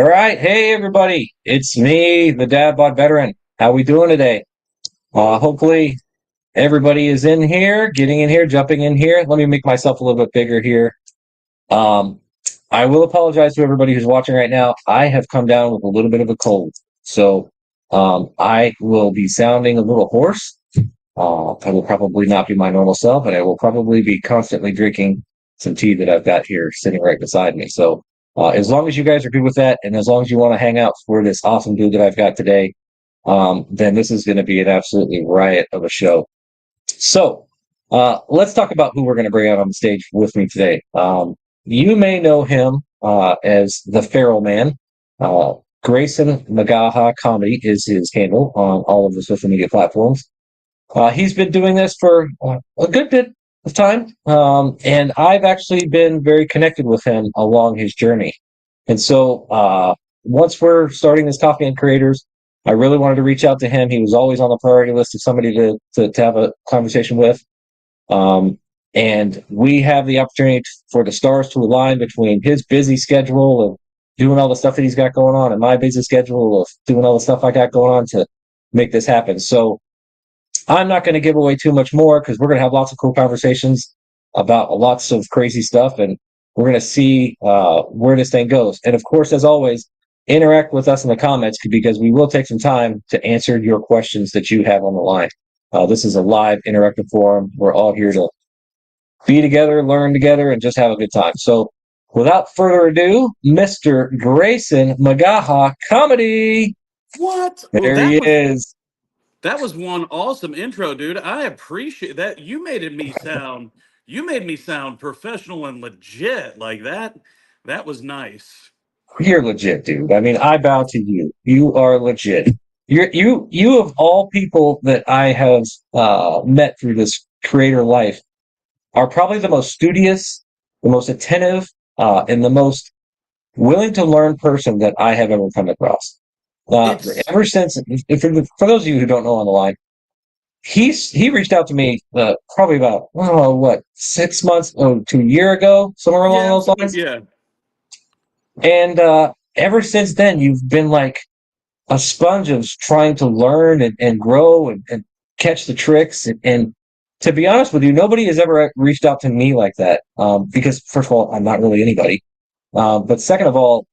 All right, hey everybody, it's me, the Dad Bod Veteran. How we doing today? Hopefully everybody is in here, getting in here, jumping in here. Let me make myself a little bit bigger here. Um, I will apologize to everybody who's watching right now. I have come down with a little bit of a cold, so I will be sounding a little hoarse. I will probably not be my normal self, and I will probably be constantly drinking some tea that I've got here sitting right beside me. So, as long as you guys are good with that, and as long as you want to hang out for this awesome dude that I've got today, then this is going to be an absolutely riot of a show. So, let's talk about who we're going to bring out on the stage with me today. You may know him as the Feral Man. Graeson Mcgaha Comedy is his handle on all of the social media platforms. He's been doing this for a good bit of time, and I've actually been very connected with him along his journey. And so, once we're starting this Coffee and Creators, I really wanted to reach out to him. He was always on the priority list of somebody to have a conversation with. Um, and we have the opportunity for the stars to align between his busy schedule of doing all the stuff that he's got going on and my busy schedule of doing all the stuff I got going on to make this happen. So, I'm not going to give away too much more because we're going to have lots of cool conversations about lots of crazy stuff, and we're going to see where this thing goes. And of course, as always, interact with us in the comments because we will take some time to answer your questions that you have on the line. This is a live interactive forum. We're all here to be together, learn together, and just have a good time. So, without further ado, Mr. Graeson Mcgaha Comedy. What? Well, There he is. that was one awesome intro, dude. I appreciate that. You made me sound professional and legit. Like that. That was nice. You're legit, dude. I mean, I bow to you. You are legit. You of all people that I have met through this creator life are probably the most studious, the most attentive, and the most willing to learn person that I have ever come across. It's Ever since, for those of you who don't know on the line, he reached out to me probably about what 6 months to a year ago, somewhere along yeah, those lines. yeah. And ever since then, you've been like a sponge of trying to learn and grow and catch the tricks. And to be honest with you, nobody has ever reached out to me like that. Because first of all, I'm not really anybody. But second of all,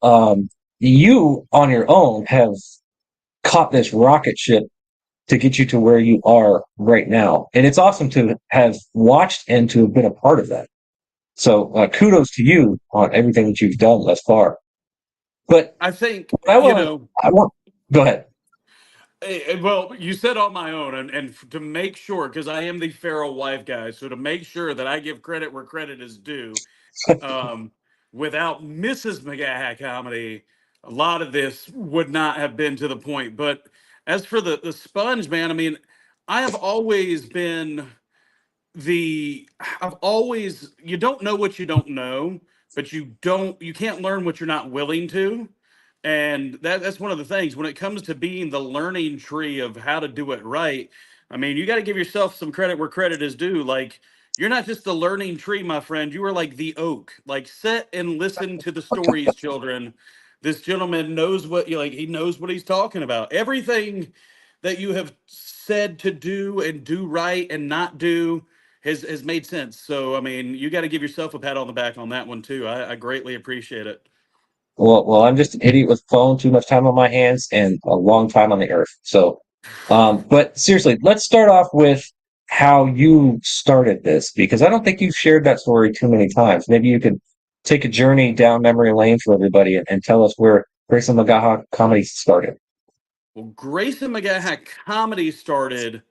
you on your own have caught this rocket ship to get you to where you are right now. And it's awesome to have watched and to have been a part of that. So kudos to you on everything that you've done thus far. But I think I want, I want, go ahead. Well, you said on my own, and to make sure, because I am the feral wife guy, so to make sure that I give credit where credit is due, um, without Mrs. McGaha comedy, a lot of this would not have been to the point. But as for the sponge, man, I mean, I have always been I've always, you don't know what you don't know, but you can't learn what you're not willing to. And that's one of the things when it comes to being the learning tree of how to do it right. I mean, you got to give yourself some credit where credit is due. Like, you're not just the learning tree, my friend. You are like the oak. Like, sit and listen to the stories, children. This gentleman knows what you like. He knows what he's talking about. Everything that you have said to do and do right and not do has made sense. So, I mean, you got to give yourself a pat on the back on that one too. I greatly appreciate it. Well, I'm just an idiot with phone, too much time on my hands, and a long time on the earth. So, but seriously, let's start off with how you started this because I don't think you've shared that story too many times. Maybe you could take a journey down memory lane for everybody and tell us where Grayson Mcgaha comedy started. Well, Grayson Mcgaha comedy started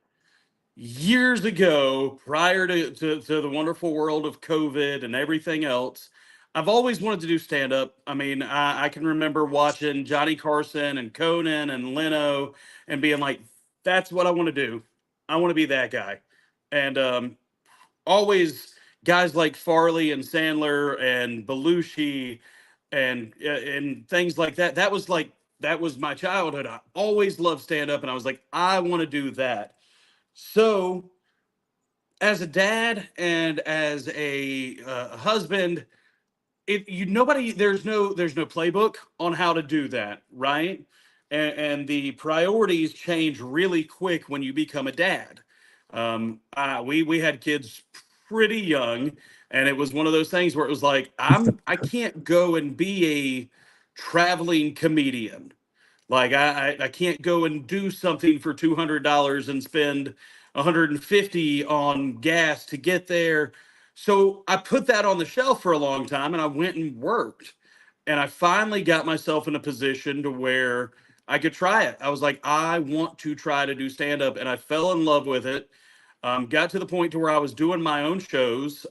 years ago, prior to the wonderful world of COVID and everything else. I've always wanted to do stand up. I mean, I can remember watching Johnny Carson and Conan and Leno and being like, that's what I want to do. I want to be that guy. And always guys like Farley and Sandler and Belushi and things like that. That was my childhood. I always loved stand up, and I was like, I want to do that. So, as a dad and as a husband, nobody, there's no playbook on how to do that, right? And the priorities change really quick when you become a dad. We had kids pretty young, and it was one of those things where it was like, I can't go and be a traveling comedian. Like I can't go and do something for $200 and spend 150 on gas to get there. So I put that on the shelf for a long time, and I went and worked. And I finally got myself in a position to where I could try it. I was like, I want to try to do stand up, and I fell in love with it. Got to the point to where I was doing my own shows,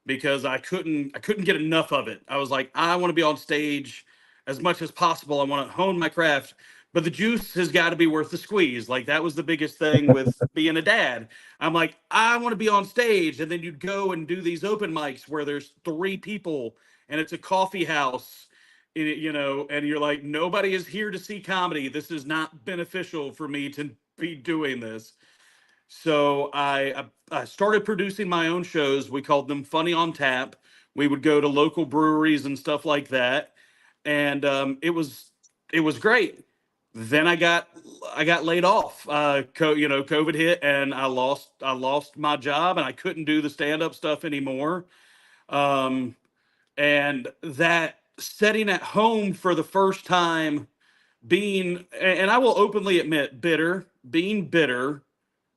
because I couldn't get enough of it. I was like, I want to be on stage as much as possible. I want to hone my craft, but the juice has got to be worth the squeeze. Like that was the biggest thing with being a dad. I'm like, I want to be on stage, and then you'd go and do these open mics where there's three people and it's a coffee house. And you're like, nobody is here to see comedy. This is not beneficial for me to be doing this. So I started producing my own shows. We called them Funny on Tap. We would go to local breweries and stuff like that, and it was great. Then I got laid off. COVID hit, and I lost my job, and I couldn't do the stand up stuff anymore. Um, and that setting at home for the first time, and I will openly admit, being bitter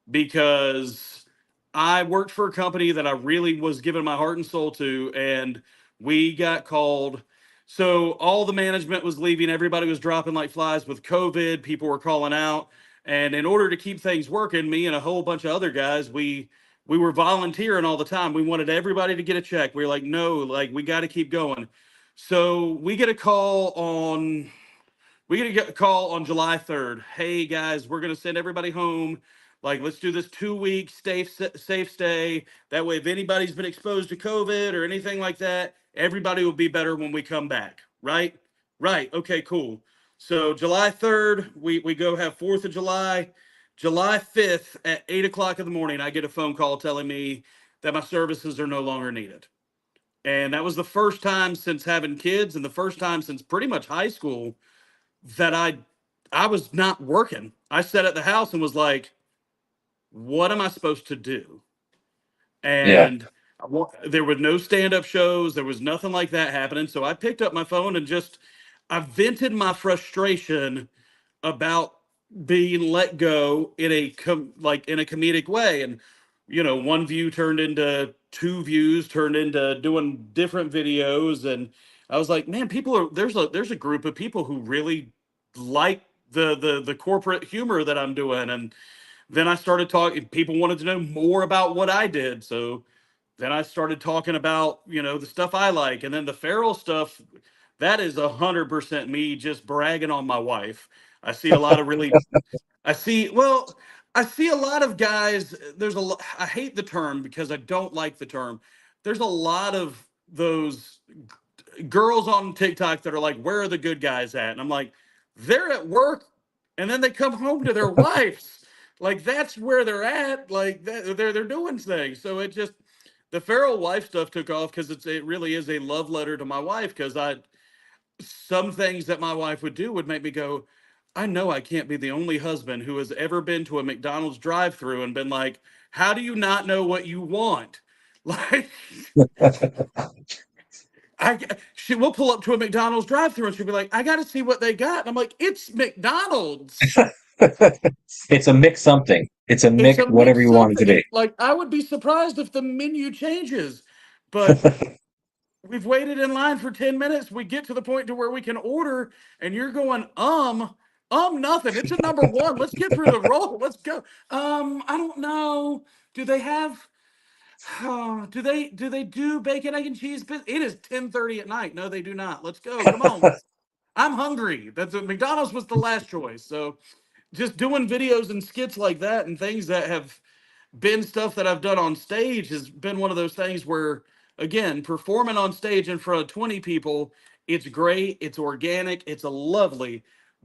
because I worked for a company that I really was giving my heart and soul to, and we got called. So all the management was leaving, everybody was dropping like flies with COVID, people were calling out. And in order to keep things working, me and a whole bunch of other guys, we were volunteering all the time. We wanted everybody to get a check. We were like, no, like we got to keep going. So we get a call on July 3rd. Hey guys, we're gonna send everybody home. Like, let's do this 2 week safe stay. That way, if anybody's been exposed to COVID or anything like that, everybody will be better when we come back. Right? Right. Okay, cool. So July 3rd, we go have 4th of July. July 5th at 8 o'clock in the morning, I get a phone call telling me that my services are no longer needed. And that was the first time since having kids, and the first time since pretty much high school that I was not working. I sat at the house and was like, what am I supposed to do? Yeah. And there were no stand-up shows, there was nothing like that happening. So I picked up my phone and just I vented my frustration about being let go in in a comedic way. And one view turned into two views, turned into doing different videos. And I was like, man, people are there's a group of people who really like the corporate humor that I'm doing. And then I started talking, people wanted to know more about what I did. So then I started talking about, the stuff I like. And then the feral stuff, that is 100% me just bragging on my wife. I see a lot of really, I see, well, I see a lot of guys. I hate the term because I don't like the term. There's a lot of those girls on TikTok that are like, where are the good guys at? And I'm like, they're at work and then they come home to their wives. Like that's where they're at. Like they're doing things. So it just the feral wife stuff took off because it really is a love letter to my wife because I some things that my wife would do would make me go, I know I can't be the only husband who has ever been to a McDonald's drive-through and been like, how do you not know what you want? Like she will pull up to a McDonald's drive-through and she'll be like, I got to see what they got. And I'm like, it's McDonald's. It's a mix something. It's a It's mix a whatever mix you want it to something. be. Like I would be surprised if the menu changes, but we've waited in line for 10 minutes. We get to the point to where we can order and you're going, nothing. It's a number one. Let's get through the roll. Let's go. I don't know. Do they have do they do bacon, egg, and cheese? It is 10:30 at night. No, they do not. Let's go. Come on. I'm hungry. That's what McDonald's was the last choice. So just doing videos and skits like that and things that have been stuff that I've done on stage has been one of those things where, again, performing on stage in front of 20 people, it's great, it's organic, it's a lovely.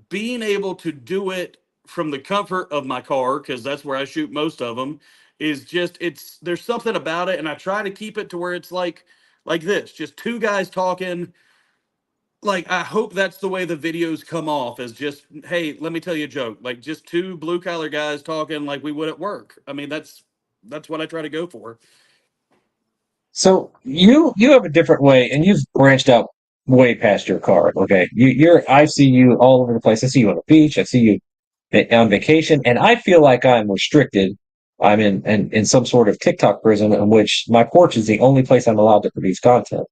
Being able to do it from the comfort of my car, because that's where I shoot most of them, is just, there's something about it. And I try to keep it to where it's like like this, just two guys talking. Like, I hope that's the way the videos come off, as just, hey, let me tell you a joke. Like, just two blue collar guys talking like we would at work. I mean, that's what I try to go for. So you have a different way, and you've branched out way past your car. Okay, I see you all over the place. I see you on the beach. I see you on vacation, and I feel like I'm restricted. I'm in some sort of TikTok prison in which my porch is the only place I'm allowed to produce content.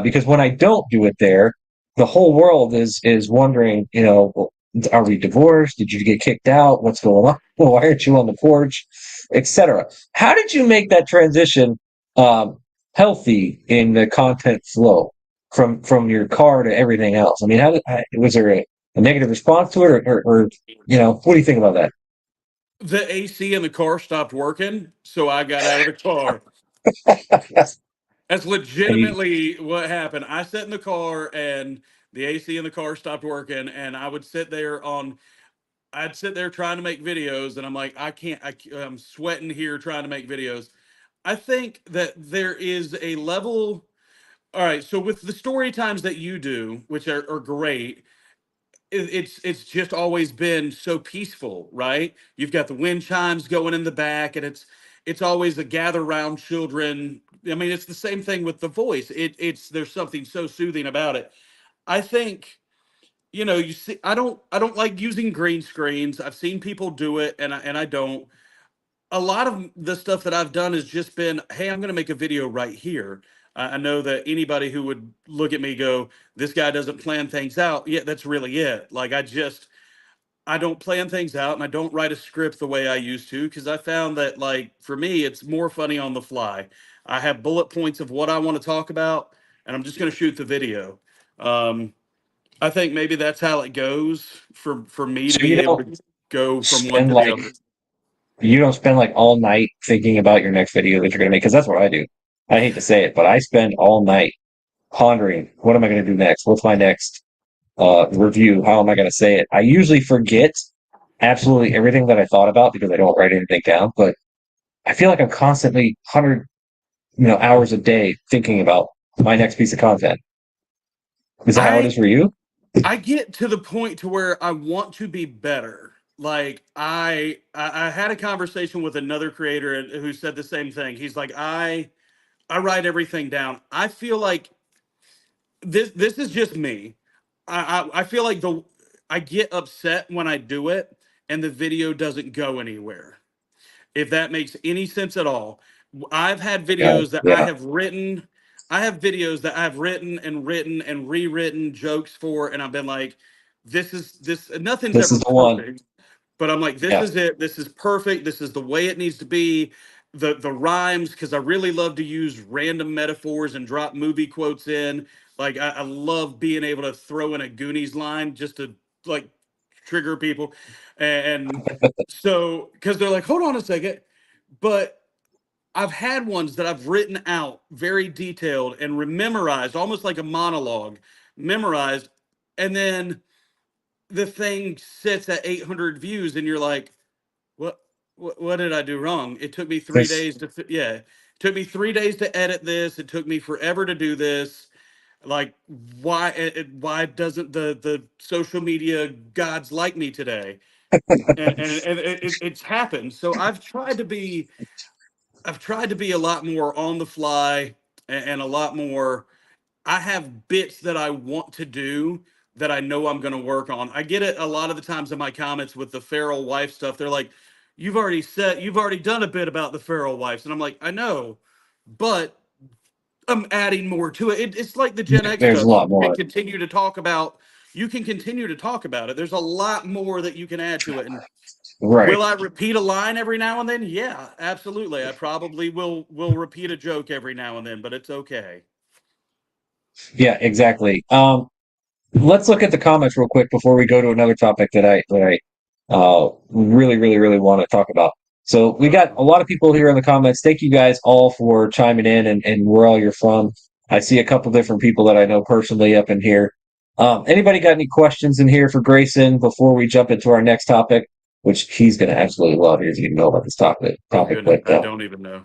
Because when I don't do it there, the whole world is wondering, well, are we divorced? Did you get kicked out? What's going on? Why aren't you on the porch, etc. How did you make that transition um, healthy in the content flow from your car to everything else? I mean, was there a negative response to it, or what do you think about that? The AC in the car stopped working, so I got out of the car. That's And you, legitimately what happened. I sat in the car and the AC in the car stopped working, and I'd sit there trying to make videos, and I'm like, I can't, I'm sweating here trying to make videos. I think that there is a level. All right, so with the story times that you do, which are great, it's just always been so peaceful, right? You've got the wind chimes going in the back, and it's always a gather round children. I mean, it's the same thing with the voice. It's there's something so soothing about it. I think, you see, I don't like using green screens. I've seen people do it, and I don't. A lot of the stuff that I've done has just been, hey, I'm going to make a video right here. I know that anybody who would look at me go, this guy doesn't plan things out. Yeah, that's really it. Like, I don't plan things out, and I don't write a script the way I used to, because I found that, like, for me, it's more funny on the fly. I have bullet points of what I want to talk about, and I'm just going to shoot the video. Um, I think maybe that's how it goes for me to so be able to go from one spend to the like other. you don't spend like all night thinking about your next video that you're going to make, because that's what I do. I hate to say it, but I spend all night pondering, what am I going to do next? What's my next review? How am I going to say it? I usually forget absolutely everything that I thought about because I don't write anything down, but I feel like I'm constantly 100, hours a day thinking about my next piece of content. Is that how it is I for you? I get to the point to where I want to be better. Like, I had a conversation with another creator who said the same thing. He's like, I write everything down. I feel like this is just me. I feel like I get upset when I do it and the video doesn't go anywhere, if that makes any sense at all. I've had Yeah, videos that I yeah. have written. I have videos that I've written and rewritten jokes for, and I've been like, this. Nothing's This ever is the one. perfect, but I'm like, this Yeah. is it. This is perfect. This is the way it needs to be. The rhymes, because I really love to use random metaphors and drop movie quotes in. Like, I love being able to throw in a Goonies line just to, like, trigger people, and so because they're like, hold on a second, but I've had ones that I've written out very detailed and memorized, almost like a monologue, memorized, and then the thing sits at 800 views, and you're like, what, what did I do wrong? It took me three This days to, yeah, it took me 3 days to edit this. It took me forever to do this. Like, why doesn't the social media gods like me today? And it's happened. So I've tried to be a lot more on the fly, and a lot more. I have bits that I want to do that I know I'm going to work on. I get it a lot of the times in my comments with the feral wife stuff. They're like, you've already done a bit about the feral wives. And I'm like, I know, but I'm adding more to it. It's like the Gen X there's a stuff. lot more. You can continue to talk about it. There's a lot more that you can add to it. And Right. will I repeat a line every now and then? Yeah, absolutely. I probably will repeat a joke every now and then, but it's okay. Yeah, exactly. Let's look at the comments real quick before we go to another topic that I really, really, really want to talk about. So we got a lot of people here in the comments. Thank you guys all for chiming in and where all you're from. I see a couple different people that I know personally up in here. Anybody got any questions in here for Grayson before we jump into our next topic, which he's going to absolutely love. He doesn't even know about this topic. Oh Topic, goodness, but I don't even know.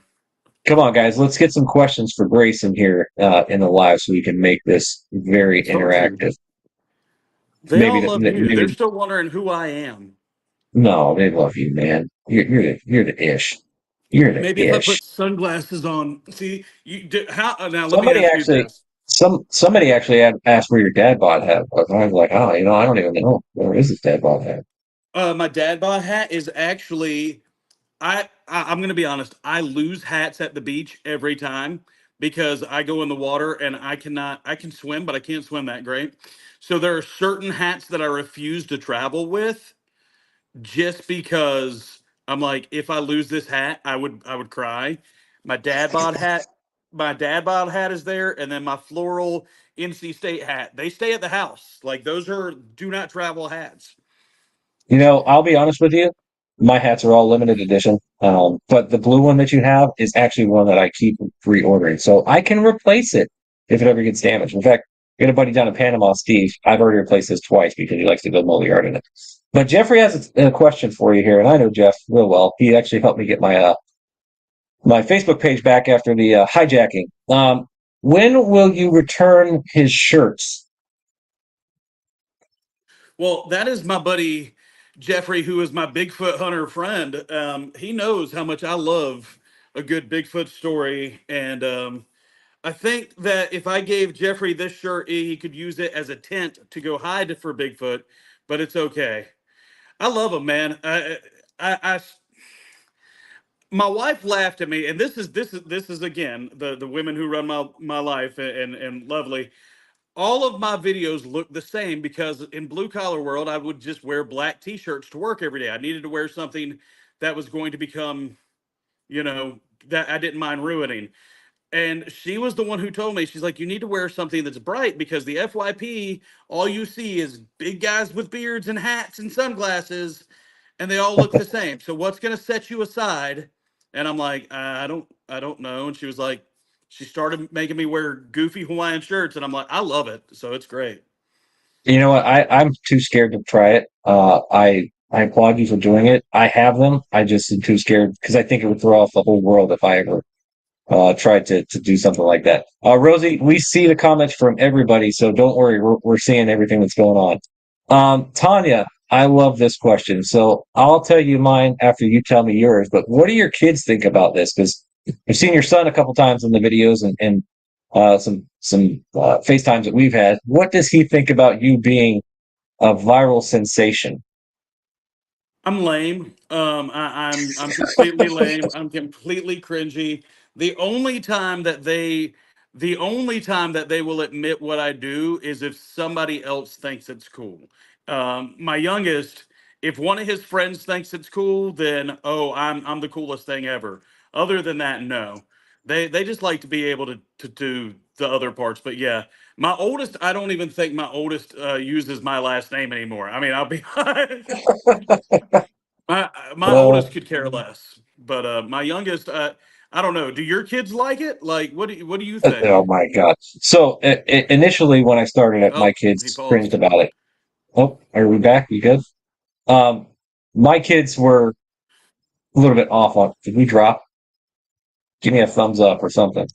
Come on, guys. Let's get some questions for Grayson here in the live so we can make this I very told you. interactive. They all Maybe, love you. They're maybe still wondering who I am. no, they love you, man. You're the ish. You're the Maybe if I ish. put sunglasses on. See, you do, how now let me Somebody ask you actually, this. somebody actually asked where your dad bod hat was. I was like, oh, I don't even know where is this dad bod hat. My dad bod hat is actually I'm going to be honest. I lose hats at the beach every time because I go in the water and I can swim, but I can't swim that great. So there are certain hats that I refuse to travel with just because I'm like, if I lose this hat, I would cry. My dad bod hat, my dad bod hat is there, and then my floral NC State hat. They stay at the house. Like those are do not travel hats. I'll be honest with you. My hats are all limited edition. But the blue one that you have is actually one that I keep reordering. So I can replace it if it ever gets damaged. In fact, I got a buddy down in Panama, Steve. I've already replaced this twice because he likes to go mow the yard in it. But Jeffrey has a question for you here, and I know Jeff real well. He actually helped me get my Facebook page back after the hijacking. When will you return his shirts? Well, that is my buddy Jeffrey, who is my Bigfoot hunter friend. He knows how much I love a good Bigfoot story, and I think that if I gave Jeffrey this shirt, he could use it as a tent to go hide for Bigfoot. But it's okay. I love him, man. I my wife laughed at me, and this is again the women who run my life and lovely. All of my videos look the same because in blue collar world, I would just wear black t-shirts to work every day. I needed to wear something that was going to become, you know, that I didn't mind ruining. And she was the one who told me, she's like, you need to wear something that's bright because the FYP, all you see is big guys with beards and hats and sunglasses, and they all look the same. So what's going to set you aside? And I'm like, I don't know. And she was like, she started making me wear goofy Hawaiian shirts, and I'm like, I love it. So it's great. You know what? I'm too scared to try it. I applaud you for doing it. I have them. I just am too scared because I think it would throw off the whole world if I ever tried to do something like that. Rosie, we see the comments from everybody, so don't worry. We're seeing everything that's going on. Tanya, I love this question. So I'll tell you mine after you tell me yours. But what do your kids think about this? Because I've seen your son a couple times in the videos and some FaceTimes that we've had. What does he think about you being a viral sensation? I'm lame. I'm completely lame. I'm completely cringy. The only time that they the only time that they will admit what I do is if somebody else thinks it's cool. My youngest, if one of his friends thinks it's cool, then oh, I'm the coolest thing ever. Other than that, no. They just like to be able to do the other parts. But yeah, my oldest, I don't even think my oldest uses my last name anymore. I mean, I'll be my Uh, oldest could care less, but my youngest, I don't know. Do your kids like it? Like, what do you oh think? my God. So initially, when I started it, my Oh, he kids cringed paused. about it. Oh, are we back? You good? Um, my kids were a little bit off on. Did we drop? Give me a thumbs up or something.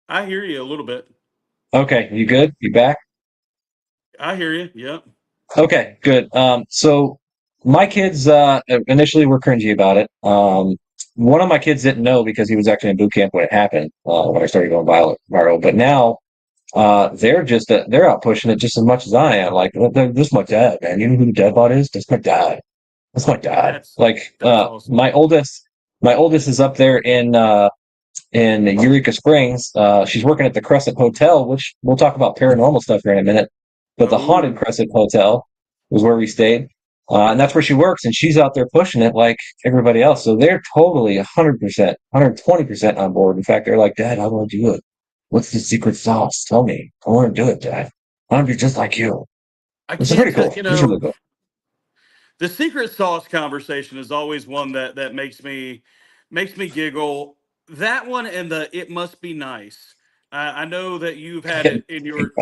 I hear you a little bit. Okay, you good? You back? I hear you. Yep. Okay, good. So my kids initially were cringy about it. One of my kids didn't know because he was actually in boot camp when it happened, when I started going viral. But now they're out pushing it just as much as I am. Like, this is my dad, man. You know who the dad bod is? That's my dad. That's my dad. That's Like, that's awesome. my oldest is up there in Eureka Springs. She's working at the Crescent Hotel, which we'll talk about paranormal stuff here in a minute. But the haunted Oh, Crescent Hotel was where we stayed. And that's where she works, and she's out there pushing it like everybody else. So they're totally 100%, 120% on board. In fact, they're like, Dad, I want to do it. What's the secret sauce? Tell me. I want to do it, Dad. I want to be just like you. I It's can't pretty tell. cool. It's really cool. The secret sauce conversation is always one that makes me giggle. That one and the it must be nice. I know that you've had it in your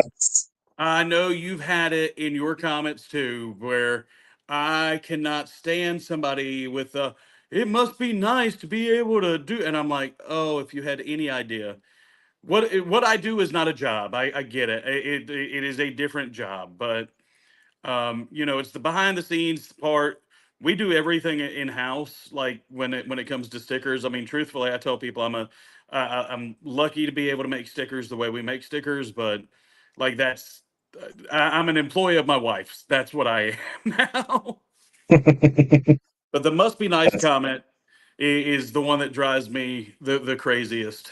I know you've had it in your comments too, where I cannot stand somebody with a it must be nice to be able to do. And I'm like, oh, if you had any idea. What I do is not a job. I get it. It is a different job, but it's the behind the scenes part. We do everything in house. Like when it comes to stickers. I mean, truthfully, I tell people I'm lucky to be able to make stickers the way we make stickers, but like I'm an employee of my wife's. That's what I am now. But the must be nice That's, comment is the one that drives me the craziest.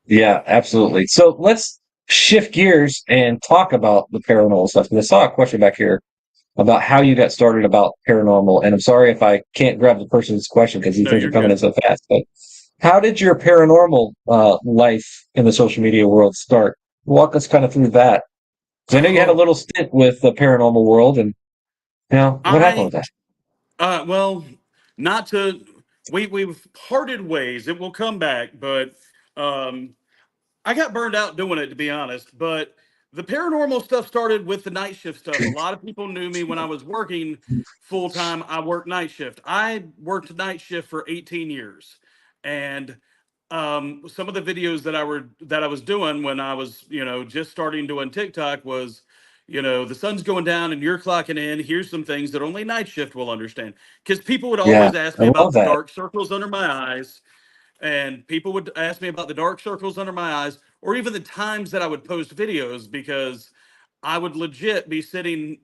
yeah, absolutely. So let's shift gears and talk about the paranormal stuff. And I saw a question back here about how you got started about paranormal. And I'm sorry if I can't grab the person's question because these No, things are you're coming in good. so fast. But how did your paranormal life in the social media world start? Walk us kind of through that. Because I know you had a Oh, little stint with the paranormal world, and what happened I with that? well, not to we've parted ways. It will come back, but um I got burned out doing it, to be honest. But the paranormal stuff started with the night shift stuff. A lot of people knew me when I was working full time. I worked night shift. I worked night shift for 18 years, and some of the videos that I was doing when I was just starting doing TikTok was. The sun's going down and you're clocking in. Here's some things that only night shift will understand. Because people would Yeah, always ask I me about love the that. dark circles under my eyes, and people would ask me about the dark circles under my eyes, or even the times that I would post videos, because I would legit be sitting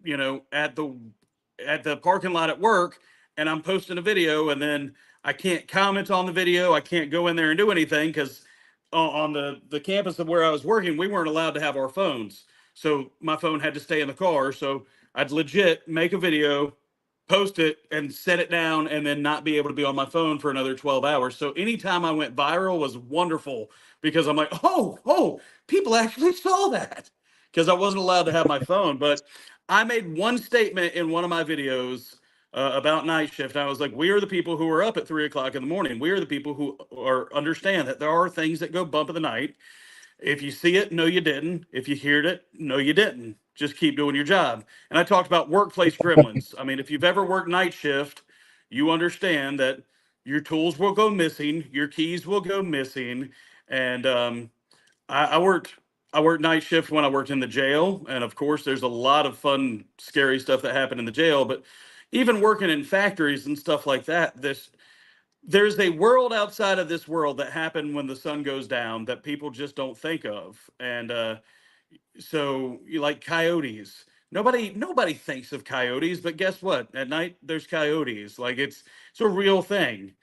at the parking lot at work, and I'm posting a video, and then I can't comment on the video. I can't go in there and do anything because on the campus of where I was working, we weren't allowed to have our phones, so my phone had to stay in the car. So I'd legit make a video, post it, and set it down, and then not be able to be on my phone for another 12 hours. So anytime I went viral was wonderful, because I'm like, oh, people actually saw that, because I wasn't allowed to have my phone. But I made one statement in one of my videos about night shift. I was like, we are the people who are up at 3 o'clock in the morning. We are the people who are understand that there are things that go bump in the night. If you see it, no, you didn't. If you heard it, no, you didn't. Just keep doing your job. And I talked about workplace gremlins. I mean, if you've ever worked night shift, you understand that your tools will go missing, your keys will go missing. And I, I worked I worked night shift when I worked in the jail, and of course, there's a lot of fun, scary stuff that happened in the jail. But even working in factories and stuff like that, there's a world outside of this world that happened when the sun goes down that people just don't think of. And so you like coyotes. Nobody thinks of coyotes, but guess what? At night there's coyotes. Like it's a real thing.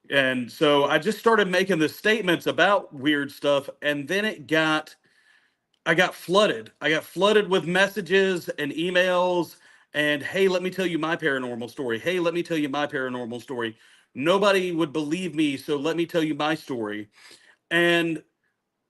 And so I just started making the statements about weird stuff, and then I got flooded. I got flooded with messages and emails, and hey, let me tell you my paranormal story. Hey, let me tell you my paranormal story. Nobody would believe me, so let me tell you my story. And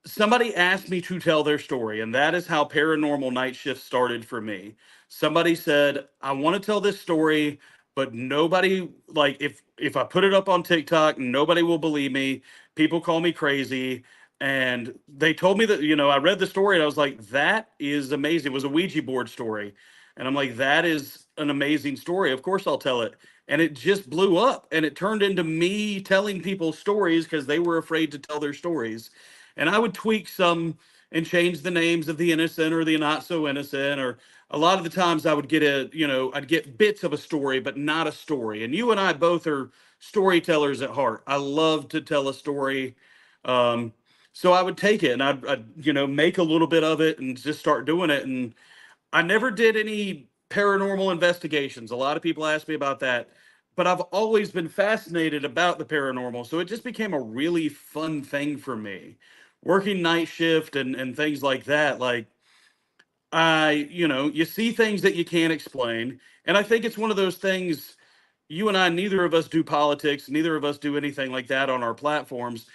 somebody asked me to tell their story, and that is how Paranormal Night Shift started for me. Somebody said, I want to tell this story, but nobody, like, if I put it up on TikTok, nobody will believe me. People call me crazy. And they told me that, I read the story and I was like, that is amazing. It was a Ouija board story. And I'm like, that is an amazing story. Of course I'll tell it. And it just blew up, and it turned into me telling people stories because they were afraid to tell their stories. And I would tweak some and change the names of the innocent or the not so innocent. Or a lot of the times I would I'd get bits of a story, but not a story. And you and I both are storytellers at heart. I love to tell a story. Um, so I would take it and I'd make a little bit of it and just start doing it. And I never did any paranormal investigations. A lot of people ask me about that, but I've always been fascinated about the paranormal. So it just became a really fun thing for me. Working night shift and things like that. Like, you see things that you can't explain. And I think it's one of those things. You and I, neither of us do politics, neither of us do anything like that on our platforms.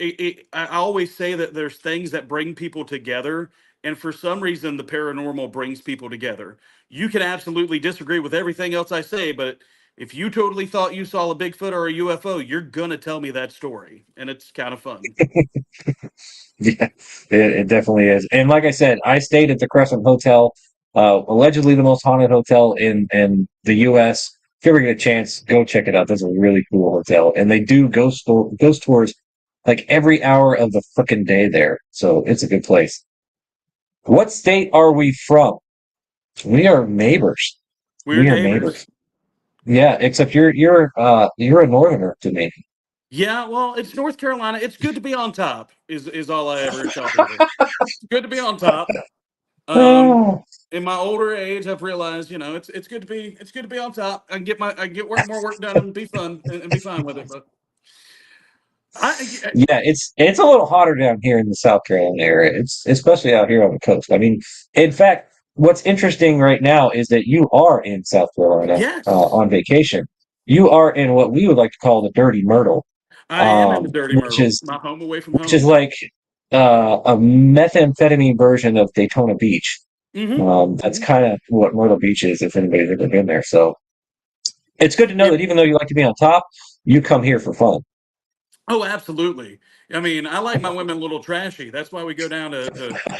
I always say that there's things that bring people together, and for some reason, the paranormal brings people together. You can absolutely disagree with everything else I say, but if you totally thought you saw a Bigfoot or a UFO, you're gonna tell me that story, and it's kind of fun. Yeah, it definitely is. And like I said, I stayed at the Crescent Hotel, allegedly the most haunted hotel in the U.S. if you ever get a chance, go check it out. That's a really cool hotel, and they do ghost tours like every hour of the freaking day there. So it's a good place. What state are we from? We are neighbors. We're We are neighbors. neighbors. Yeah, except you're a northerner to me. Yeah, well, it's North Carolina. It's good to be on top. Is all I ever tell people. It's good to be on top. Um, Oh, in my older age, I've realized, it's good to be on top. I can get more work done and be fun and be fine with it. But I yeah, it's a little hotter down here in the South Carolina area. It's especially out here on the coast. I mean, in fact, what's interesting right now is that you are in South Carolina yes, on vacation. You are in what we would like to call the Dirty Myrtle, I am in the Dirty which Myrtle, is my home away from which is home. like a methamphetamine version of Daytona Beach. Hmm. That's kind of what Myrtle Beach is, if anybody's ever been there. So it's good to know Yeah. that even though you like to be on top, you come here for fun. Oh, absolutely. I mean, I like my women a little trashy. That's why we go down to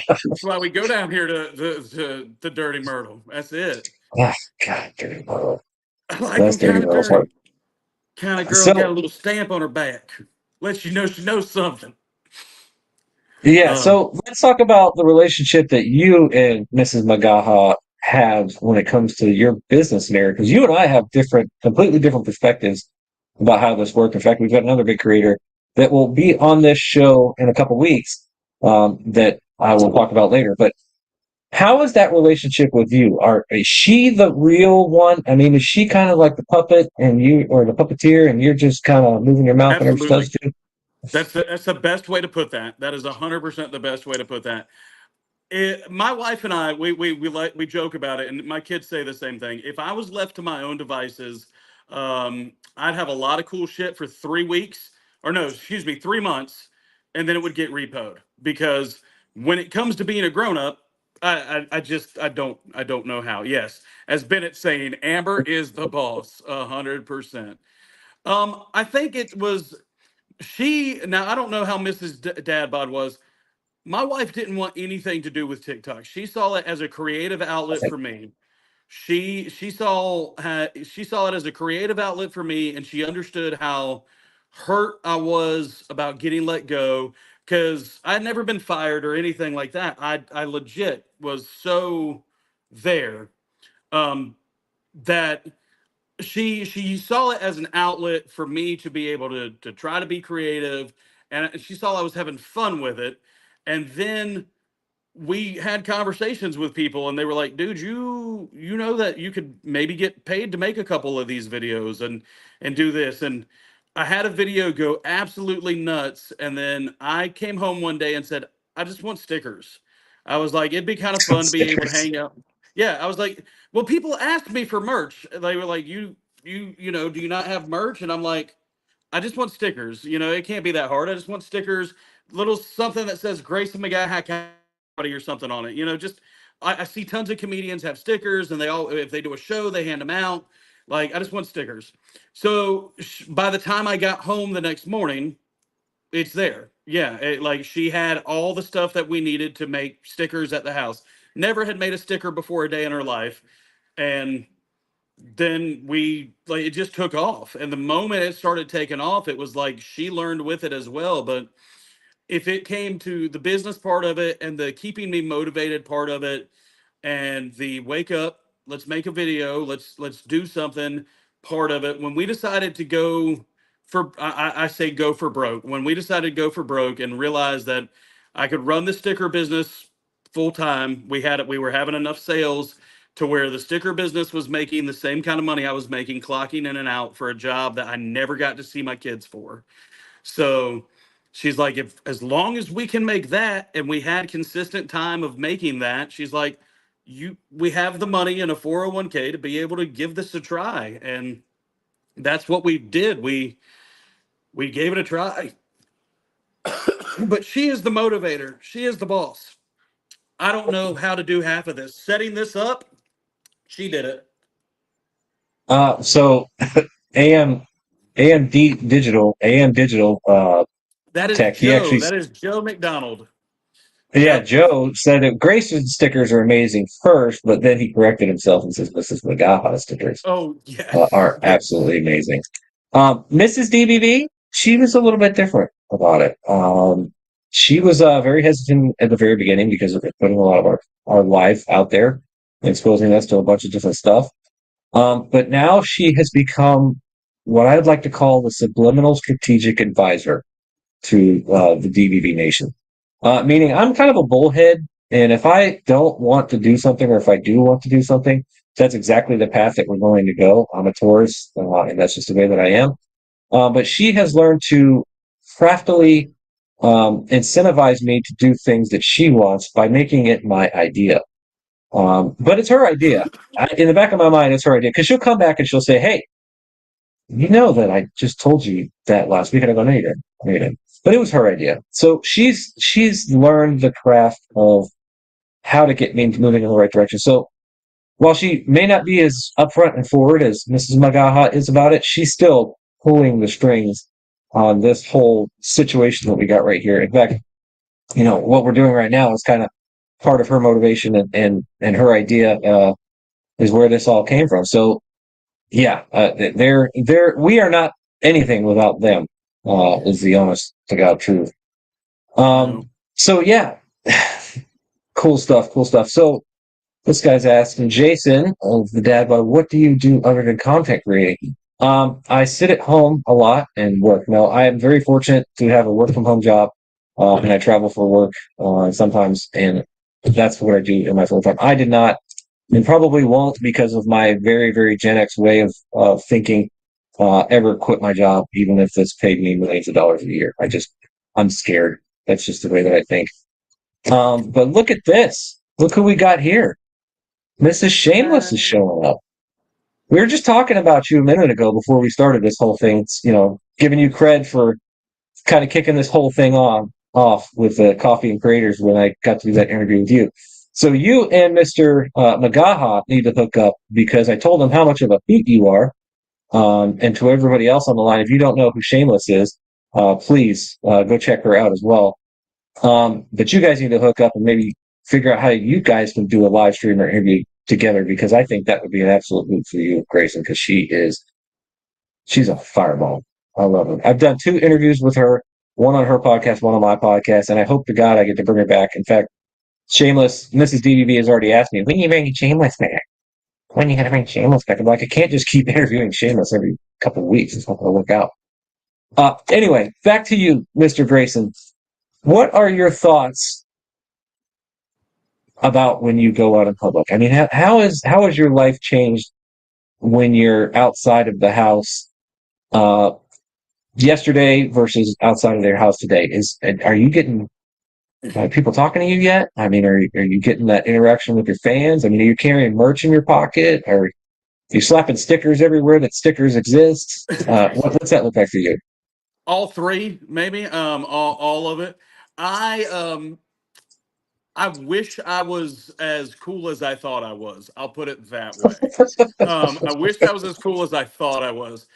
that's why we go down here to Dirty Myrtle. That's it. Ah, God, Dirty Myrtle. I like That's them Dirty kind of Myrtle's hard. dirty. Kind of girl got a So little stamp on her back. Lets you know she knows something. yeah, Um, so let's talk about the relationship that you and Mrs. Mcgaha have when it comes to your business marriage, because you and I have completely different perspectives about how this works. In fact, we've got another big creator that will be on this show in a couple weeks that I will talk about later. But how is that relationship with you? Is she the real one? I mean, is she kind of like the puppet and you, or the puppeteer, and you're just kind of moving your mouth whenever she tells absolutely. you That's the best way to put that. That is 100% the best way to put that. My wife and I, we joke about it, and my kids say the same thing. If I was left to my own devices, I'd have a lot of cool shit for 3 weeks, or no, excuse me, 3 months, and then it would get repoed. Because when it comes to being a grown up, I don't know how. Yes, as Bennett's saying, Amber is the boss, 100%. I think it was she. Now I don't know how Mrs. Dadbod was. My wife didn't want anything to do with TikTok. She saw it as a creative outlet something? for me. She saw it as a creative outlet for me, and she understood how hurt I was about getting let go because I'd never been fired or anything like that. I legit was so there um, that she saw it as an outlet for me to be able to try to be creative, and she saw I was having fun with it, and then we had conversations with people and they were like, dude, you know that you could maybe get paid to make a couple of these videos and do this. And I had a video go absolutely nuts, and then I came home one day and said, I just want stickers. I was like, it'd be kind of Some fun to be able to stickers. hang out. Yeah, I was like, well, people asked me for merch. They were like, do you not have merch? And I'm like, I just want stickers. It can't be that hard. I just want stickers, little something that says Graeson Mcgaha or something on it. Just I see tons of comedians have stickers, and they all, if they do a show, they hand them out. Like, I just want stickers. So by the time I got home the next morning, it's there. Yeah, like she had all the stuff that we needed to make stickers at the house. Never had made a sticker before a day in her life, and then we like it just took off. And the moment it started taking off, it was like she learned with it as well. But if it came to the business part of it and the keeping me motivated part of it and the wake up, let's make a video, let's do something part of it, when we decided to go for I say go for broke, when we decided to go for broke and realized that I could run the sticker business full time, we were having enough sales to where the sticker business was making the same kind of money I was making clocking in and out for a job that I never got to see my kids for. So she's like, if as long as we can make that, and we had consistent time of making that, she's like, we have the money in a 401k to be able to give this a try. And that's what we did. We gave it a try. But she is the motivator. She is the boss. I don't know how to do half of this. Setting this up, she did it. So AM AM digital That is tech. He Joe. actually That is Joe McDonald. Yeah, Yep. Joe said that Grayson stickers are amazing first, but then he corrected himself and says Mrs. Mcgaha stickers Oh, yes. are Yes. absolutely amazing. Mrs. DBB, she was a little bit different about it. She was very hesitant at the very beginning because of putting a lot of our life out there, exposing us to a bunch of different stuff. But now she has become what I'd like to call the subliminal strategic advisor to the DBB Nation. Meaning, I'm kind of a bullhead, and if I don't want to do something, or if I do want to do something, that's exactly the path that we're going to go. I'm a Taurus, and that's just the way that I am. But she has learned to craftily incentivize me to do things that she wants by making it my idea. But it's her idea. In the back of my mind, it's her idea because she'll come back and she'll say, "Hey, you know that I just told you that last week," and I go, "No, you didn't. No, you didn't." But it was her idea. So she's learned the craft of how to get me moving in the right direction. So while she may not be as upfront and forward as Mrs. Mcgaha is about it, she's still pulling the strings on this whole situation that we got right here. In fact, what we're doing right now is kind of part of her motivation and her idea is where this all came from. So yeah, we are not anything without them. Is the honest to God truth. No. So yeah, cool stuff, cool stuff. So this guy's asking Jason of the dad, but what do you do other than content creating? I sit at home a lot and work. Now, I am very fortunate to have a work from home job, and I travel for work sometimes, and that's what I do in my full time. I did not, and probably won't because of my very, very Gen X way of thinking, ever quit my job, even if this paid me millions of dollars a year. I'm scared. That's just the way that I think. But look at this. Look who we got here. Mrs. Shameless is Uh, showing up. We were just talking about you a minute ago before we started this whole thing. Giving you cred for kind of kicking this whole thing off with the Coffee and Creators when I got to do that interview with you. So you and Mr. Mcgaha need to hook up because I told him how much of a hoot you are. And to everybody else on the line, if you don't know who Shameless is, please go check her out as well. But you guys need to hook up and maybe figure out how you guys can do a live stream or interview together because I think that would be an absolute move for you, Grayson, because she's a fireball. I love her. I've done 2 interviews with her, one on her podcast, one on my podcast, and I hope to God I get to bring her back. In fact, Shameless, Mrs. DDB has already asked me, when are you bringing Shameless back? When are you going to bring Shameless back? I'm like, I can't just keep interviewing Shameless every couple of weeks. It's not going to work out. Anyway, back to you, Mr. Grayson. What are your thoughts about when you go out in public? I mean, how has your life changed when you're outside of the house uh, yesterday versus outside of their house today? Are you getting people talking to you yet? I mean, are you getting that interaction with your fans? I mean, are you carrying merch in your pocket? Are you slapping stickers everywhere that stickers exist? What's that look like for you? all three, maybe. All of it. I I wish I was as cool as I thought I was. I'll put it that way. I wish I was as cool as I thought I was.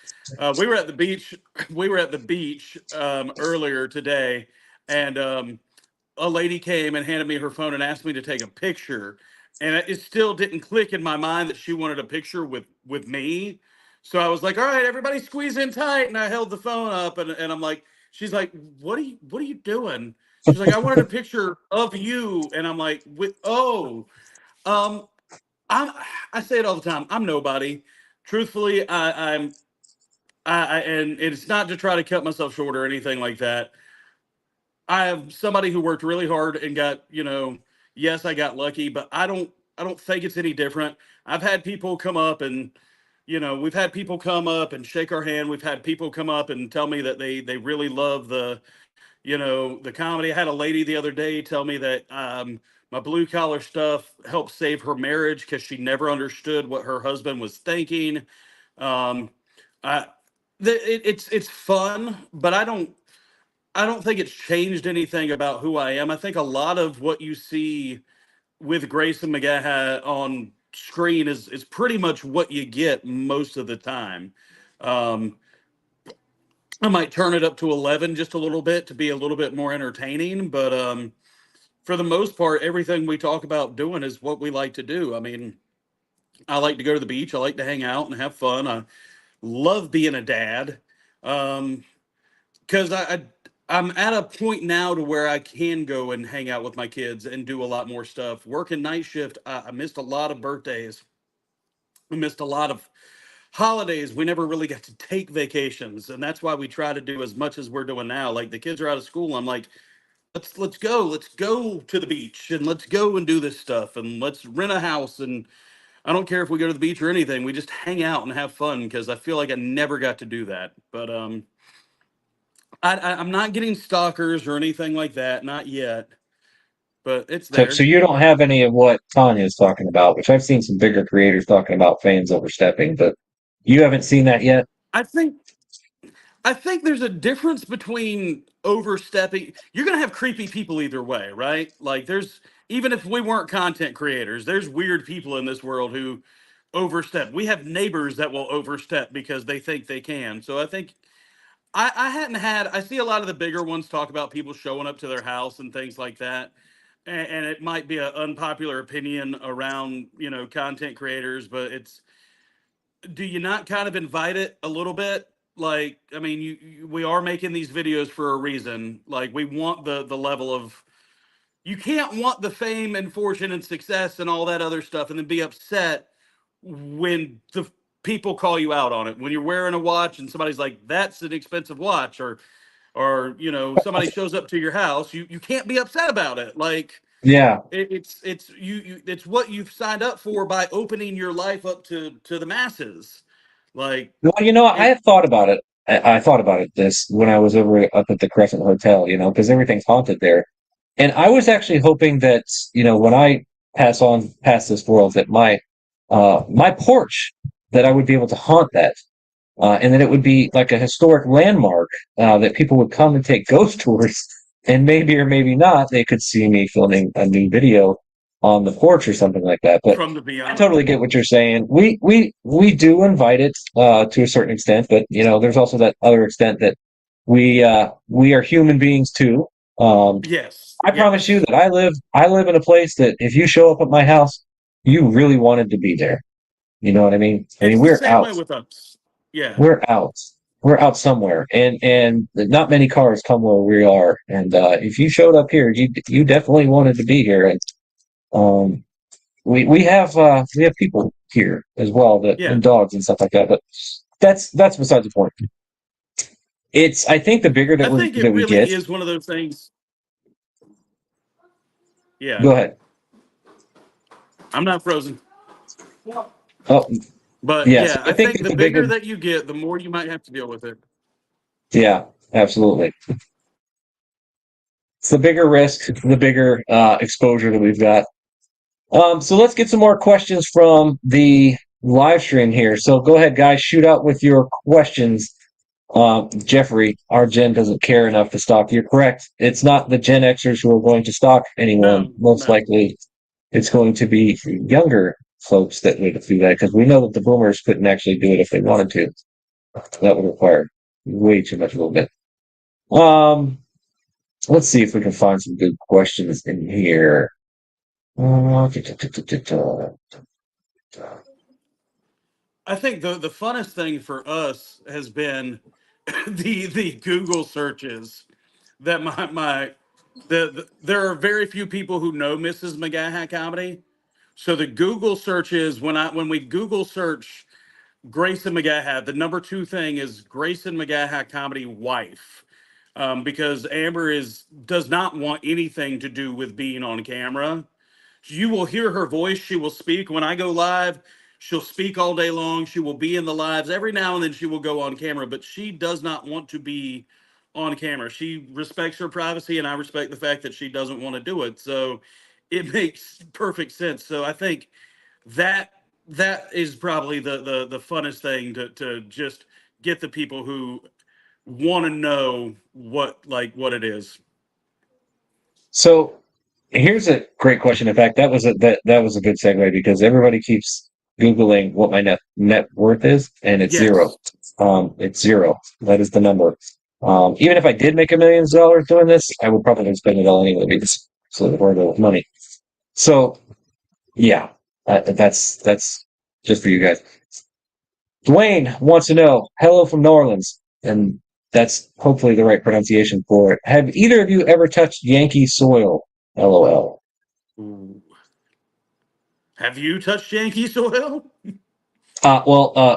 We were at the beach. We were at the beach earlier today, and a lady came and handed me her phone and asked me to take a picture, and it still didn't click in my mind that she wanted a picture with me. So I was like, "All right, everybody, squeeze in tight," and I held the phone up, and I'm like, "She's like, what are you doing?" She's like, "I wanted a picture of you," and I'm like, "With oh, um, I'm I say it all the time. I'm nobody. Truthfully, and it's not to try to cut myself short or anything like that. I am somebody who worked really hard and got, yes, I got lucky, but I don't think it's any different. I've had people come up and, we've had people come up and shake our hand. We've had people come up and tell me that they really love the comedy. I had a lady the other day tell me that my blue collar stuff helped save her marriage because she never understood what her husband was thinking. Um, I, it's fun, but I don't think it's changed anything about who I am. I think a lot of what you see with Graeson Mcgaha on screen is pretty much what you get most of the time. Um, I might turn it up to 11 just a little bit to be a little bit more entertaining, but for the most part, everything we talk about doing is what we like to do. I mean, I like to go to the beach. I like to hang out and have fun. I love being a dad. Because I'm at a point now to where I can go and hang out with my kids and do a lot more stuff. Working night shift, I missed a lot of birthdays. We missed a lot of holidays. We never really got to take vacations, and that's why we try to do as much as we're doing now. Like the kids are out of school, I'm like, let's go to the beach and let's go and do this stuff and let's rent a house. And I don't care if we go to the beach or anything. We just hang out and have fun because I feel like I never got to do that. But I'm not getting stalkers or anything like that, not yet. But it's So there. you don't have any of what Tanya is talking about, which I've seen some bigger creators talking about fans overstepping, but you haven't seen that yet. I think I think there's a difference between overstepping. You're gonna have creepy people either way, right? Like there's even if we weren't content creators, there's weird people in this world who overstep. We have neighbors that will overstep because they think they can. So I think I hadn't had. I see a lot of the bigger ones talk about people showing up to their house and things like that, and it might be an unpopular opinion around content creators, but it's do you not kind of invite it a little bit? Like, I mean, we are making these videos for a reason. Like, we want the level of you can't want the fame and fortune and success and all that other stuff, and then be upset when the people call you out on it. When you're wearing a watch and somebody's like, "That's an expensive watch," or somebody shows up to your house, you can't be upset about it. Like, Yeah. it's what you've signed up for by opening your life up to the masses. Like Well, I it had thought about it. I thought about it this when I was over up at the Crescent Hotel, because everything's haunted there. And I was actually hoping that, when I pass on past this world, that my porch, that I would be able to haunt that. And that it would be like a historic landmark that people would come and take ghost tours, and maybe or maybe not, they could see me filming a new video on the porch or something like that. But from the I beyond. totally get what you're saying. We do invite it to a certain extent, but there's also that other extent that we are human beings too. Yes, I promise you yes. that I live in a place that if you show up at my house, you really wanted to be there. You know what I mean? I mean, It's the we're same out. way with us. Yeah. We're out. We're out somewhere, and not many cars come where we are. And if you showed up here, you definitely wanted to be here. And um, we have people here as well, that Yeah. and dogs and stuff like that. But that's beside the point. It's I think the bigger I think it that we really get. is one of those things. Yeah. Go ahead. I'm not frozen. Oh But yes, yeah, I I think think that the the bigger. bigger that you get, the more you might have to deal with it. Yeah, absolutely. It's the bigger risk, the bigger exposure that we've got. So let's get some more questions from the live stream here. So go ahead, guys, shoot out with your questions. Jeffrey, our Gen doesn't care enough to stalk. You're correct. It's not the Gen Xers who are going to stalk anyone. No, Most no. likely, it's going to be younger folks that would do that, because we know that the boomers couldn't actually do it if they wanted to. That would require way too much movement. Um, let's see if we can find some good questions in here. Uh, I think the funnest thing for us has been the Google searches that there are very few people who know Mrs. McGaha comedy. So the Google searches when we Google search Graeson Mcgaha, the number two thing is Graeson Mcgaha comedy wife. Because Amber does not want anything to do with being on camera. You will hear her voice. She will speak when I go live. She'll speak all day long. She will be in the lives. Every now and then she will go on camera, but she does not want to be on camera. She respects her privacy, and I respect the fact that she doesn't want to do it. So it makes perfect sense. So I think that that is probably the funnest thing to just get the people who want to know what it is. so here's a great question. In fact, that was a good segue, because everybody keeps Googling what my net worth is, and it's zero. Yes. It's zero. That is the number. Even if I did make $1 million doing this, I would probably spend it all anyway. absolutely horrible with money. So yeah, that's just for you guys. Dwayne wants to know, hello from New Orleans, and that's hopefully the right pronunciation for it. Have either of you ever touched Yankee soil? LOL. Ooh. Have you touched Yankee soil?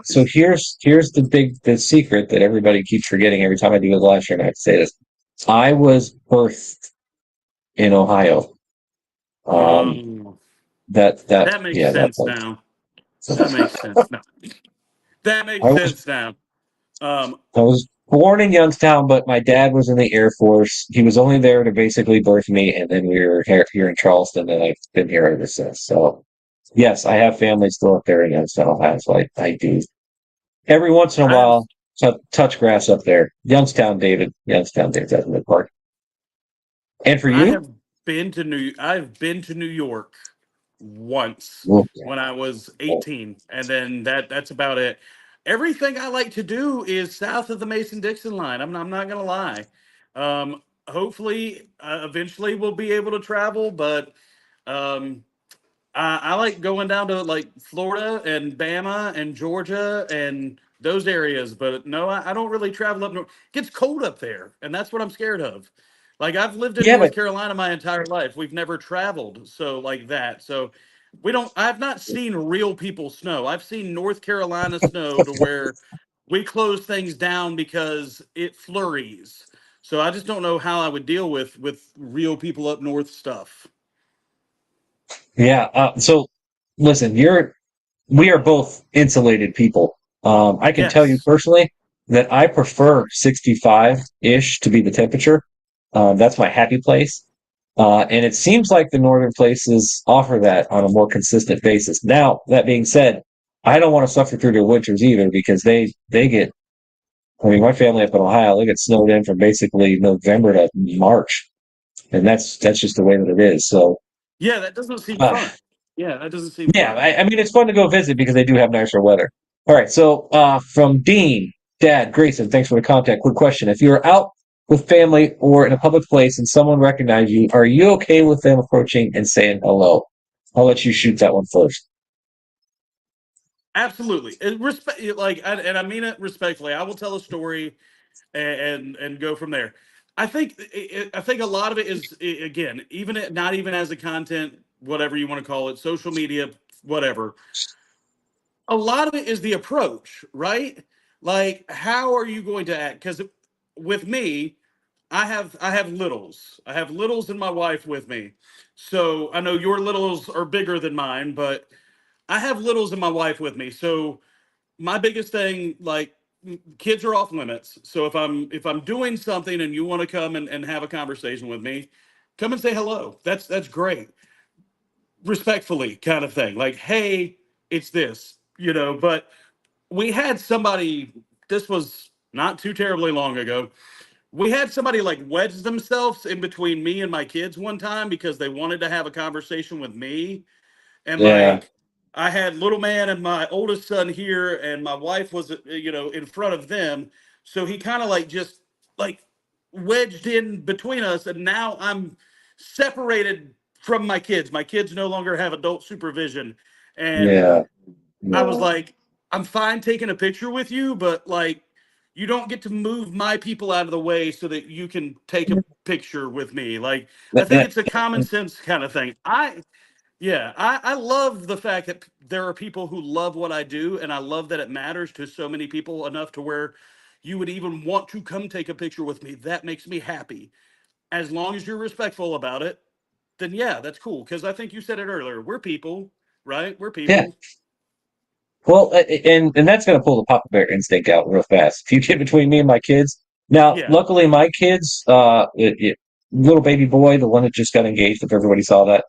So here's the secret that everybody keeps forgetting every time I do a live stream. I have to say this. I was birthed in Ohio. Um, Oh, that that makes yeah, that sense part. now. That So, makes sense now. That I makes was sense now. Um, I was born in Youngstown, but my dad was in the Air Force. He was only there to basically birth me, and then we were here in Charleston, and I've been here ever since. So, yes, I have family still up there in Youngstown, Ohio. So I do every once in a I've while touch grass up there. Youngstown, David, that's a good part. And for I you, have I've been to New York once well, when I was 18, and then that's about it. Everything I like to do is south of the Mason-Dixon line. I'm not gonna lie. Hopefully, eventually we'll be able to travel, but um, I like going down to like Florida and Bama and Georgia and those areas, but no, I don't really travel up north. It gets cold up there, and that's what I'm scared of. Like I've lived in yeah, North but Carolina my entire life. We've never traveled so like that. So we don't I've not seen real people snow. I've seen North Carolina snow to where we close things down because it flurries. So I just don't know how I would deal with real people up north stuff. yeah. So listen, we are both insulated people. I can tell you Yes. personally that I prefer 65-ish to be the temperature. That's my happy place. And it seems like the northern places offer that on a more consistent basis. Now, that being said, I don't want to suffer through their winters either because they get, I mean, my family up in Ohio, they get snowed in from basically November to March. And that's just the way that it is. So, Yeah, that doesn't seem uh, fun. Yeah, that doesn't seem yeah, fun. I mean, it's fun to go visit because they do have nicer weather. All right. So, from Dean, Dad, Grayson, thanks for the contact. Quick question. If you're out with family or in a public place and someone recognizes you, are you okay with them approaching and saying hello? I'll let you shoot that one first. Absolutely. And I mean it respectfully. I will tell a story and go from there. I think a lot of it is again, not even as a content, whatever you want to call it, social media, whatever. A lot of it is the approach, right? Like, how are you going to act? Because with me, I have littles. I have littles and my wife with me. So I know your littles are bigger than mine, but I have littles and my wife with me. So my biggest thing, like kids are off limits. So if I'm doing something and you want to come and have a conversation with me, come and say hello. That's great. Respectfully kind of thing. Like, hey, it's this, but we had somebody, this was not too terribly long ago. We had somebody like wedge themselves in between me and my kids one time because they wanted to have a conversation with me. And Yeah, like, I had little man and my oldest son here, and my wife was, in front of them. So he kind of like just like wedged in between us. And now I'm separated from my kids. My kids no longer have adult supervision. And yeah, I was no. like, I'm fine taking a picture with you, but like, you don't get to move my people out of the way so that you can take a picture with me. Like, I That, think that, it's a common sense kind of thing. I love the fact that there are people who love what I do, and I love that it matters to so many people enough to where you would even want to come take a picture with me. That makes me happy. As long as you're respectful about it, then yeah, that's cool. Because I think you said it earlier. We're people, right? We're yeah. people. Well, and that's going to pull the Papa Bear instinct out real fast. If you get between me and my kids, now, Yeah. luckily, my kids, little baby boy, the one that just got engaged, if everybody saw that,